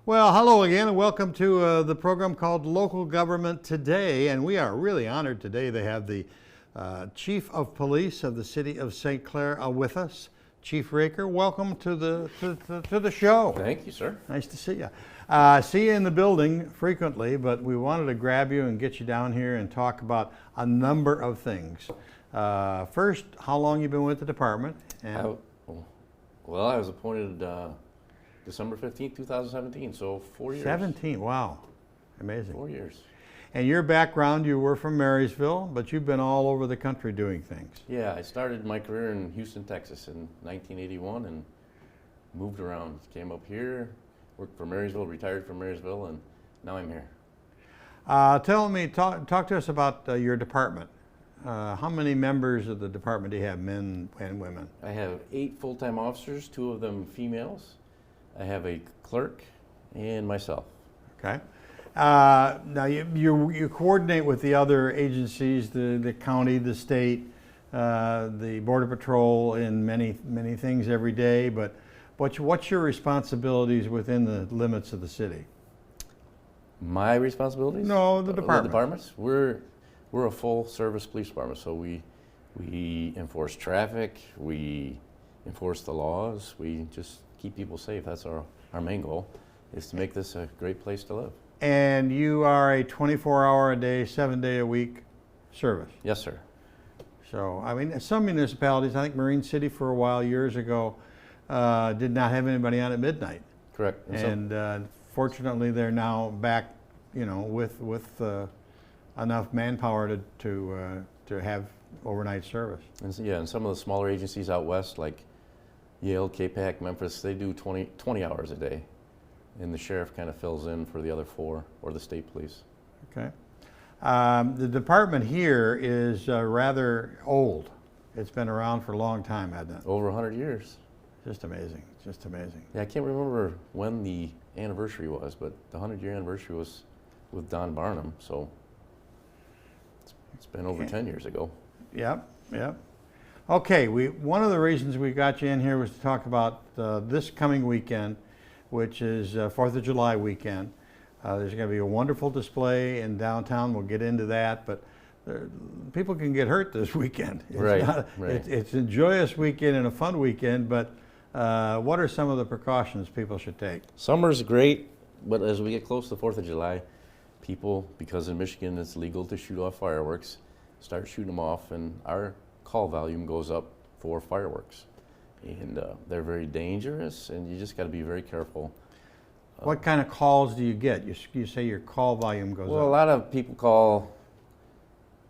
Well, hello again, and welcome to the program called Local Government Today. And we are really honored today to have the Chief of Police of the City of St. Clair with us, Chief Raker. Welcome to the show. Thank you, sir. Nice to see you. See you in the building frequently, but we wanted to grab you and get you down here and talk about a number of things. First, how long you been with the department? And Well, I was appointed December 15th, 2017, so 4 years. 17, wow, amazing. 4 years. And your background, you were from Marysville, but you've been all over the country doing things. Yeah, I started my career in Houston, Texas in 1981 and moved around. Came up here, worked for Marysville, retired from Marysville, and now I'm here. Talk to us about your department. How many members of the department do you have, men and women? I have 8 full-time officers, 2 of them females. I have a clerk and myself. Okay. Now you coordinate with the other agencies, the county, the state, the Border Patrol in many things every day, but what's your responsibilities within the limits of the city? My responsibilities? No, the department. The departments? We're a full-service police department, so we enforce traffic, we enforce the laws, we just keep people safe. That's our main goal, is to make this a great place to live. And you are a 24-hour-a-day, 7-day-a-week service? Yes, sir. So, I mean, some municipalities, I think Marine City for a while, years ago, did not have anybody on at midnight. Correct. And fortunately, they're now back, with enough manpower to have overnight service. And some of the smaller agencies out west, like Yale, K-Pac, Memphis, they do 20 hours a day. And the sheriff kind of fills in for the other 4, or the state police. Okay. The department here is rather old. It's been around for a long time, hasn't it? Over 100 years. Just amazing, just amazing. Yeah, I can't remember when the anniversary was, but the 100-year anniversary was with Don Barnum, so it's been over 10 years ago. Yep, yep. Okay, one of the reasons we got you in here was to talk about this coming weekend, which is 4th of July weekend. There's going to be a wonderful display in downtown. We'll get into that, but people can get hurt this weekend. It's a joyous weekend and a fun weekend, but what are some of the precautions people should take? Summer's great, but as we get close to the 4th of July, people, because in Michigan it's legal to shoot off fireworks, start shooting them off, and our call volume goes up for fireworks. And they're very dangerous, and you just got to be very careful. What kind of calls do you get? You say your call volume goes up. Well, a lot of people call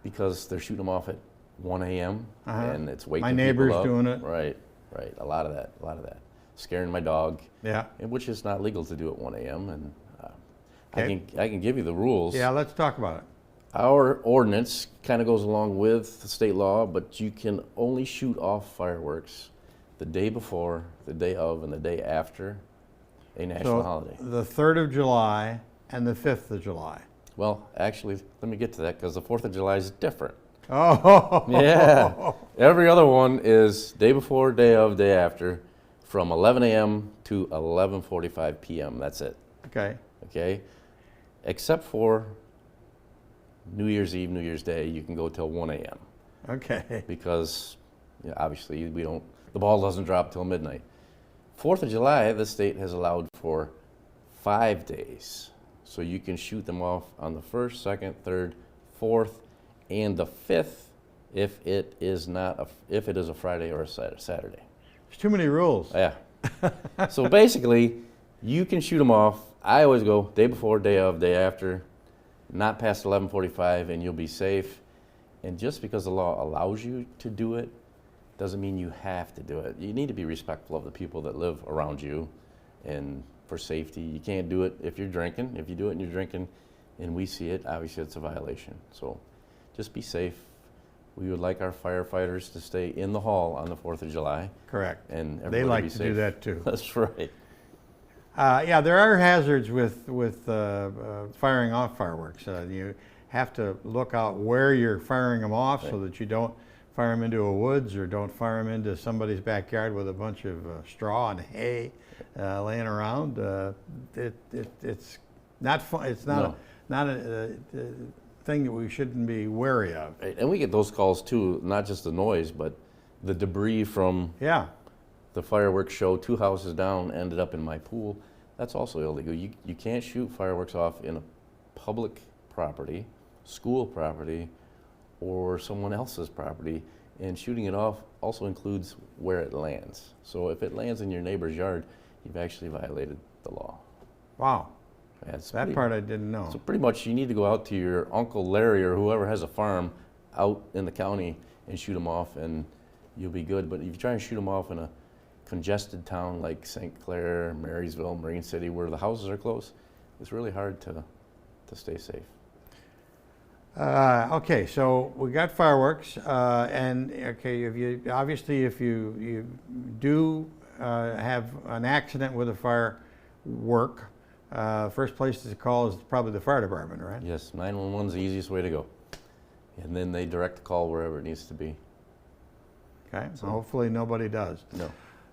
because they're shooting them off at 1 a.m. and it's waking people up. My neighbor's doing it. Right. A lot of that. Scaring my dog. Yeah. Which is not legal to do at 1 a.m. And I can give you the rules. Yeah, let's talk about it. Our ordinance kind of goes along with the state law, but you can only shoot off fireworks the day before, the day of, and the day after a national holiday. The 3rd of July and the 5th of July. Well, actually, let me get to that, because the 4th of July is different. Oh! Yeah. Every other one is day before, day of, day after, from 11 a.m. to 11:45 p.m. That's it. Okay? Except for New Year's Eve, New Year's Day, you can go till 1 a.m. Okay. Because obviously the ball doesn't drop till midnight. 4th of July, the state has allowed for 5 days. So you can shoot them off on the 1st, 2nd, 3rd, 4th, and the 5th if it is a Friday or a Saturday. There's too many rules. Yeah. So basically, you can shoot them off. I always go day before, day of, day after, not past 11:45, and you'll be safe. And just because the law allows you to do it doesn't mean you have to do it. You need to be respectful of the people that live around you, and for safety. You can't do it if you're drinking. If you do it and you're drinking and we see it, obviously it's a violation. So just be safe. We would like our firefighters to stay in the hall on the 4th of July. Correct. And they like be to safe. do that too. That's right. Yeah, there are hazards with firing off fireworks. You have to look out where you're firing them off so that you don't fire them into a woods, or don't fire them into somebody's backyard with a bunch of straw and hay laying around. It's not fun. It's not No. not a thing that we shouldn't be wary of. Right, and we get those calls too, not just the noise, but the debris from Yeah. the fireworks show 2 houses down ended up in my pool. That's also illegal. You can't shoot fireworks off in a public property, school property, or someone else's property. And shooting it off also includes where it lands. So if it lands in your neighbor's yard, you've actually violated the law. Wow. That's That part I didn't know. So pretty much you need to go out to your Uncle Larry or whoever has a farm out in the county and shoot them off, and you'll be good. But if you try and shoot them off in a congested town like St. Clair, Marysville, Marine City, where the houses are close, it's really hard to stay safe. Okay, so we got fireworks, and okay, if you do have an accident with a firework, first place to call is probably the fire department, right? Yes, 911 is the easiest way to go. And then they direct the call wherever it needs to be. Okay, so hopefully nobody does. No.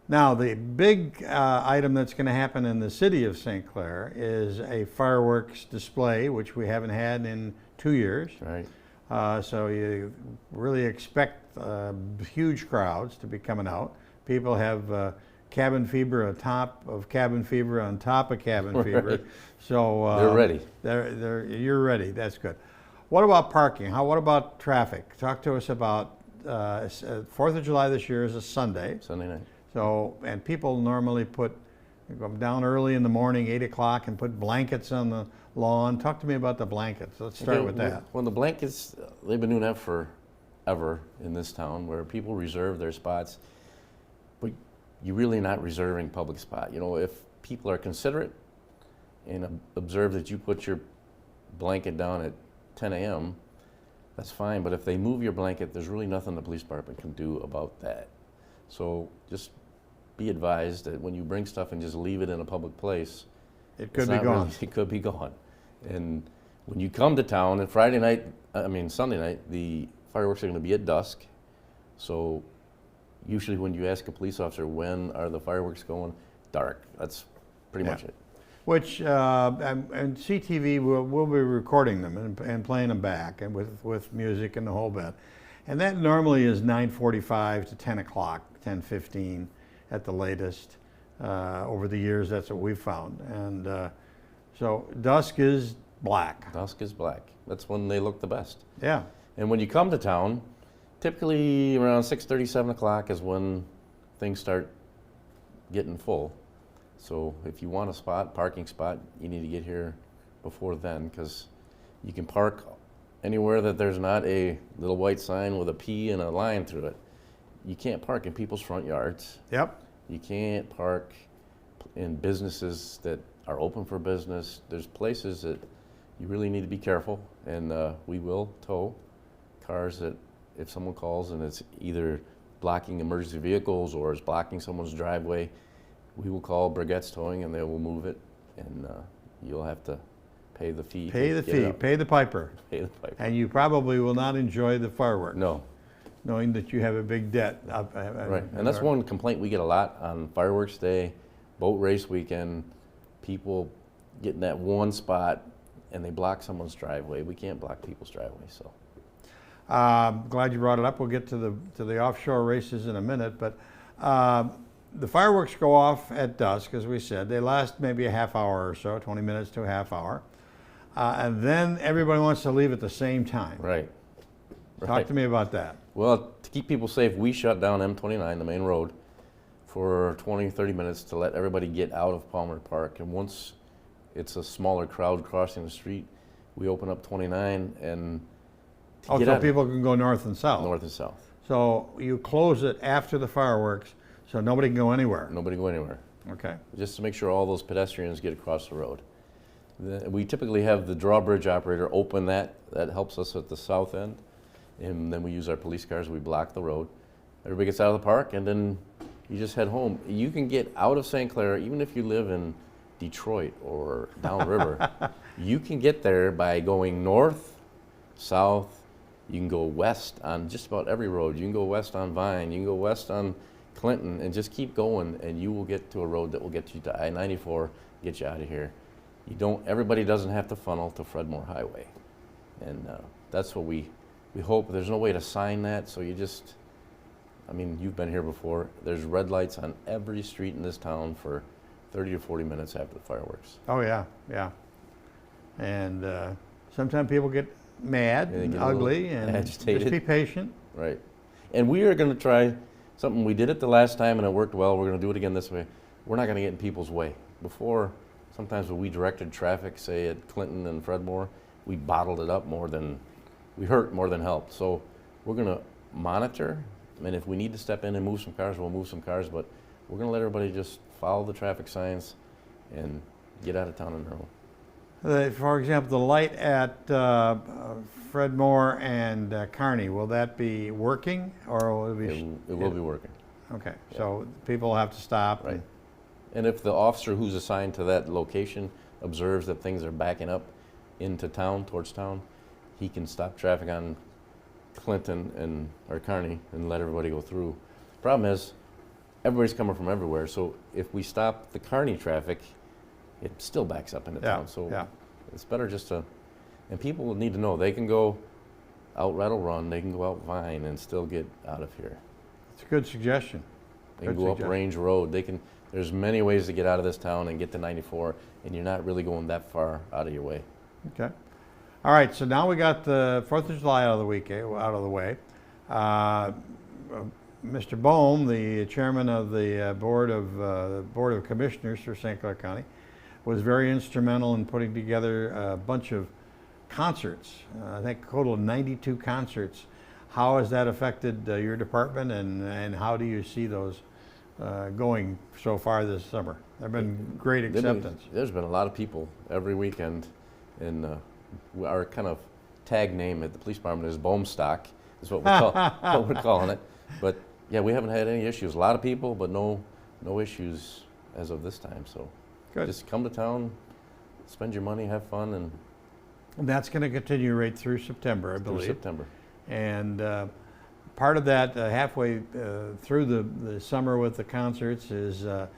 Now, the big item that's going to happen in the city of St. Clair is a fireworks display, which we haven't had in 2 years. Right. So you really expect huge crowds to be coming out. People have cabin fever on top of cabin fever on top of cabin fever. Right. So They're ready. You're ready. That's good. What about parking? What about traffic? Talk to us about 4th of July this year is a Sunday. Sunday night. So, and people normally go down early in the morning, 8 o'clock, and put blankets on the lawn. Talk to me about the blankets. Let's start with that. Well, the blankets, they've been doing that forever in this town, where people reserve their spots, but you're really not reserving public spot. You know, if people are considerate and observe that you put your blanket down at 10 a.m., that's fine, but if they move your blanket, there's really nothing the police department can do about that. So just be advised that when you bring stuff and just leave it in a public place, it could be gone. It could be gone. And when you come to town, and Sunday night, the fireworks are going to be at dusk. So usually when you ask a police officer, when are the fireworks going? Dark. That's pretty much it. Which, and CTV will be recording them and playing them back, and with music and the whole bit. And that normally is 9:45 to 10 o'clock, 10:15 at the latest. Over the years, that's what we've found. And so dusk is black. Dusk is black. That's when they look the best. Yeah. And when you come to town, typically around 6:30, 7 o'clock is when things start getting full. So if you want a parking spot, you need to get here before then, because you can park anywhere that there's not a little white sign with a P and a line through it. You can't park in people's front yards. Yep. You can't park in businesses that are open for business. There's places that you really need to be careful, and we will tow cars that if someone calls and it's either blocking emergency vehicles or is blocking someone's driveway, we will call Brigette's Towing and they will move it, and you'll have to pay the fee. Pay the fee, pay the piper. Pay the piper. And you probably will not enjoy the fireworks. No. Knowing that you have a big debt. Right, and that's one complaint we get a lot on fireworks day, boat race weekend, people getting that one spot and they block someone's driveway. We can't block people's driveways, so. Glad you brought it up. We'll get to the offshore races in a minute, but the fireworks go off at dusk, as we said. They last maybe a half hour or so, 20 minutes to a half hour. And then everybody wants to leave at the same time. Right. Talk to me about that. Well, to keep people safe, we shut down M29, the main road, for 20, 30 minutes to let everybody get out of Palmer Park. And once it's a smaller crowd crossing the street, we open up 29 and so people can go north and south. North and south. So you close it after the fireworks, so nobody can go anywhere. Nobody go anywhere. Okay. Just to make sure all those pedestrians get across the road. We typically have the drawbridge operator open that. That helps us at the south end. And then we use our police cars, we block the road. Everybody gets out of the park, and then you just head home. You can get out of St. Clair, even if you live in Detroit or downriver. You can get there by going north, south, You can go west on just about every road. You can go west on Vine. You can go west on Clinton, and just keep going, and you will get to a road that will get you to I-94, get you out of here. Everybody doesn't have to funnel to Fredmore Highway. And that's what we hope. There's no way to sign that, so you've been here before. There's red lights on every street in this town for 30 or 40 minutes after the fireworks. Oh, yeah, yeah. And sometimes people get mad and ugly, and agitated. Just be patient. Right. And we are going to try something. We did it the last time, and it worked well. We're going to do it again this way. We're not going to get in people's way. Before, sometimes when we directed traffic, say at Clinton and Fredmore, we bottled it up we hurt more than helped. So we're going to monitor, and if we need to step in and move some cars, we'll move some cars, but we're going to let everybody just follow the traffic signs and get out of town on their own. For example, the light at Fredmore and Kearney, will that be working, or will it be? It will be working. Okay, Yeah. so people have to stop. Right. And if the officer who's assigned to that location observes that things are backing up into town, towards town, he can stop traffic on Clinton or Kearney and let everybody go through. Problem is, everybody's coming from everywhere, so if we stop the Kearney traffic, it still backs up into town. So it's better just to, and people will need to know they can go out Rattle Run, they can go out Vine and still get out of here. It's a good suggestion. They can go up Range Road. There's many ways to get out of this town and get to 94, and you're not really going that far out of your way. Okay. All right, so now we got the 4th of July out of the way. Mr. Bohm, the chairman of the Board of Commissioners for St. Clair County, was very instrumental in putting together a bunch of concerts. I think a total of 92 concerts. How has that affected your department, and how do you see those going so far this summer? There have been great acceptance. There's been a lot of people every weekend, and our kind of tag name at the police department is Bohmstock, is what we're calling it. But yeah, we haven't had any issues. A lot of people, but no issues as of this time. So good. Just come to town, spend your money, have fun, and that's going to continue right through September, I believe. Through September. And part of that, halfway through the summer with the concerts, is the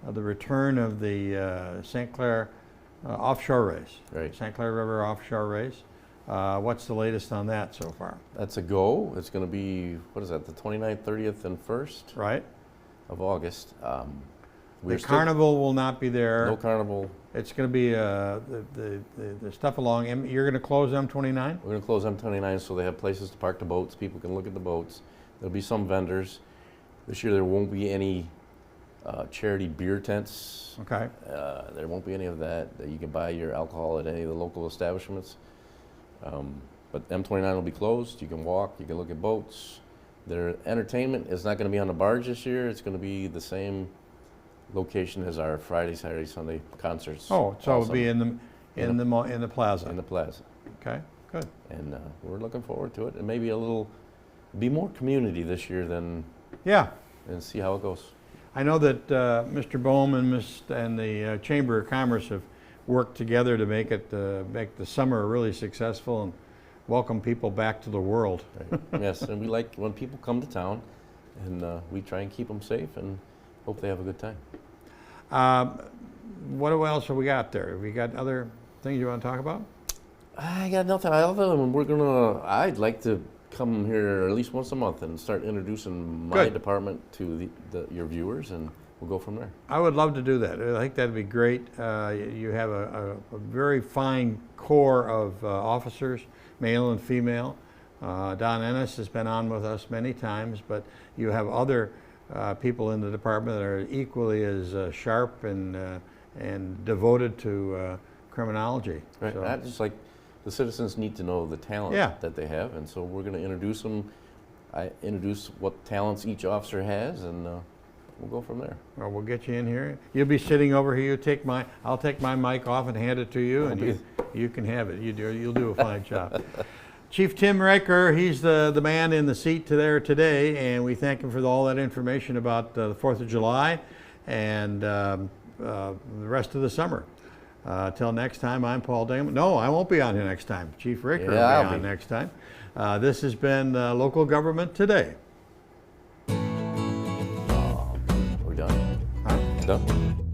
return of the St. Clair offshore race. Right. St. Clair River offshore race. What's the latest on that so far? That's a go. It's going to be, what is that, the 29th, 30th, and 1st right. of August. The carnival will not be there. No carnival. It's going to be the stuff along. You're going to close M29? We're going to close M29 so they have places to park the boats. People can look at the boats. There'll be some vendors. This year there won't be any charity beer tents. Okay. There won't be any of that. You can buy your alcohol at any of the local establishments. But M29 will be closed. You can walk. You can look at boats. Their entertainment is not going to be on the barge this year. It's going to be the same location as our Friday, Saturday, Sunday concerts. Oh, so it'll be in the plaza. In the plaza. Okay, good. And we're looking forward to it. And maybe be more community this year than. Yeah. And see how it goes. I know that Mr. Bohm and the Chamber of Commerce have worked together to make the summer really successful and welcome people back to the world. Right. Yes, and we like when people come to town, and we try and keep them safe and hope they have a good time. What else have we got there? Have we got other things you want to talk about? I got nothing other than I'd like to come here at least once a month and start introducing my department to your viewers, and we'll go from there. I would love to do that. I think that'd be great. You have a very fine core of officers, male and female. Don Ennis has been on with us many times, but you have other people in the department that are equally as sharp and devoted to criminology. Right. So, I just like the citizens need to know the talent that they have, and so we're going to introduce them. I introduce what talents each officer has, and we'll go from there. Well, we'll get you in here. You'll be sitting over here. I'll take my mic off and hand it to you, and you can have it. You'll do a fine job. Chief Tim Raker, he's the man in the seat there today, and we thank him for all that information about the 4th of July and the rest of the summer. Till next time, I'm Paul Damon. No, I won't be on here next time. Chief Raker will be I'll on be. next time. This has been Local Government Today. We're done. Huh? Done.